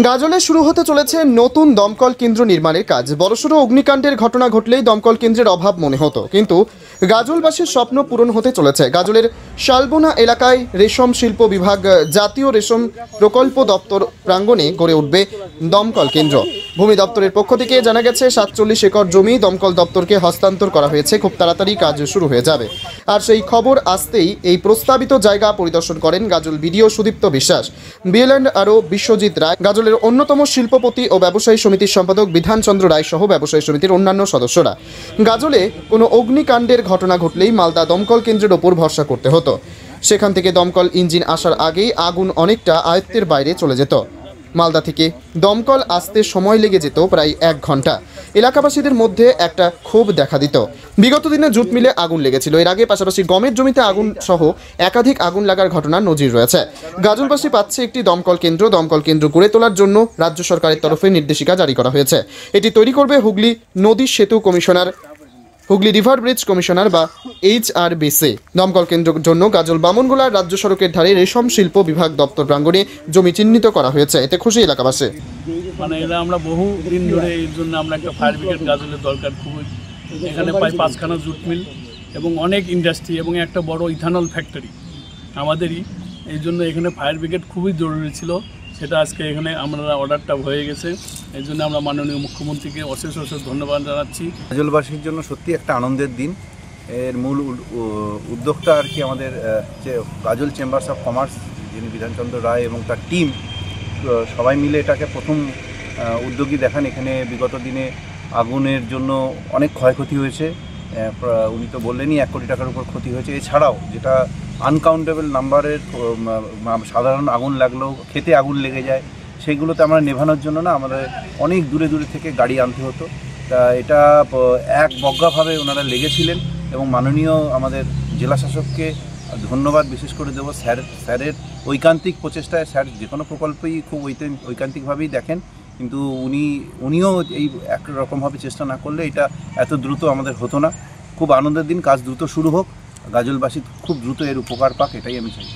গাজলে শুরু হতে চলেছে নতুন দমকল কেন্দ্র নির্মাণের কাজ। বড়সড় অগ্নিকাণ্ডের ঘটনা ঘটলেই দমকল কেন্দ্রের অভাব মনে হতো, কিন্তু গাজলবাসীর স্বপ্ন পূরণ হতে চলেছে। গাজলের শালবোনা এলাকায় রেশম শিল্প বিভাগ জাতীয় রেশম প্রকল্প দপ্তর প্রাঙ্গণে গড়ে উঠবে দমকল কেন্দ্র। ভূমি দপ্তরের পক্ষ থেকে জানা গেছে ৪৭ একর জমি দমকল দপ্তরকে হস্তান্তর করা হয়েছে। খুব তাড়াতাড়ি কাজ শুরু হয়ে যাবে। আর সেই খবর আসতেই এই প্রস্তাবিত জায়গা পরিদর্শন করেন গাজল বিডিও সুদীপ্ত বিশ্বাস, বিএলএন্ড আরও বিশ্বজিৎ রায়, গাজলের অন্যতম শিল্পপতি ও ব্যবসায়ী সমিতির সম্পাদক বিধানচন্দ্র রায় সহ ব্যবসায়ী সমিতির অন্যান্য সদস্যরা। গাজলে কোনো অগ্নিকাণ্ডের ঘটনা ঘটলেই মালদা দমকল কেন্দ্রের ওপর ভরসা করতে হতো। সেখান থেকে দমকল ইঞ্জিন আসার আগেই আগুন অনেকটা আয়ত্তের বাইরে চলে যেত। মালদা থেকে দমকল আসতে সময় লেগে যেত প্রায় 1 ঘন্টা। এলাকাবাসীদের মধ্যে একটা ক্ষোভ দেখা দিত। বিগত দিনে জুট মিলে আগুন লেগেছিল, এর আগে পাশাপাশি গমের জমিতে আগুন সহ একাধিক আগুন লাগার ঘটনার নজির রয়েছে। গাজলবাসী পাচ্ছে একটি দমকল কেন্দ্র। দমকল কেন্দ্র গড়ে তোলার জন্য রাজ্য সরকারের তরফে নির্দেশিকা জারি করা হয়েছে। এটি তৈরি করবে হুগলি নদী সেতু commissioner, Hooghly river bridge commissioner বা HRBC। দমকল কেন্দ্রের জন্য গাজল বামনগোলার রাজ্য সড়কের ধারে রেশম শিল্প বিভাগ দপ্তর প্রাঙ্গণে জমি চিহ্নিত করা হয়েছে। এতে খুশি এলাকাবাসী। মানে এরা আমরা বহু দিন ধরে এর জন্য আমরা একটা ফায়ার ব্রিগেড গাজলের দরকার খুবই। এখানে প্রায় 5খানা জুট মিল এবং অনেক ইন্ডাস্ট্রি এবং একটা বড় ইথানল ফ্যাক্টরি আমাদেরই। এই জন্য এখানে ফায়ার ব্রিগেড খুবই জরুরি ছিল। সেটা আজকে এখানে আমরা অর্ডারটা হয়ে গেছে। এই জন্য আমরা মাননীয় মুখ্যমন্ত্রীকে অশেষ ধন্যবাদ জানাচ্ছি। গাজলবাসীর জন্য সত্যি একটা আনন্দের দিন। এর মূল উদ্যোক্তা আর কি আমাদের গাজল চেম্বার্স অফ কমার্স, যিনি বিধানচন্দ্র রায় এবং তার টিম সবাই মিলে এটাকে প্রথম উদ্যোগী দেখান। এখানে বিগত দিনে আগুনের জন্য অনেক ক্ষয়ক্ষতি হয়েছে। উনি তো বললেনই 1 কোটি টাকার উপর ক্ষতি হয়েছে। এছাড়াও যেটা আনকাউন্টেবল নাম্বারের সাধারণ আগুন লাগলেও খেতে আগুন লেগে যায়, সেইগুলোতে আমরা নেভানোর জন্য না আমাদের অনেক দূরে দূরে থেকে গাড়ি আনতে হতো। তা এটা এক বজ্ঞাভাবে ওনারা লেগেছিলেন এবং মাননীয় আমাদের জেলা শাসককে ধন্যবাদ বিশেষ করে দেবো। স্যারের ঐকান্তিক প্রচেষ্টায়, স্যার যে কোনো প্রকল্পই খুব ঐকান্তিকভাবেই দেখেন, কিন্তু উনিও এই একরকমভাবে চেষ্টা না করলে এটা এত দ্রুত আমাদের হতো না। খুব আনন্দের দিন, কাজ দ্রুত শুরু হোক, গাজলবাসী খুব দ্রুত এর উপকার পাক, এটাই আমি চাই।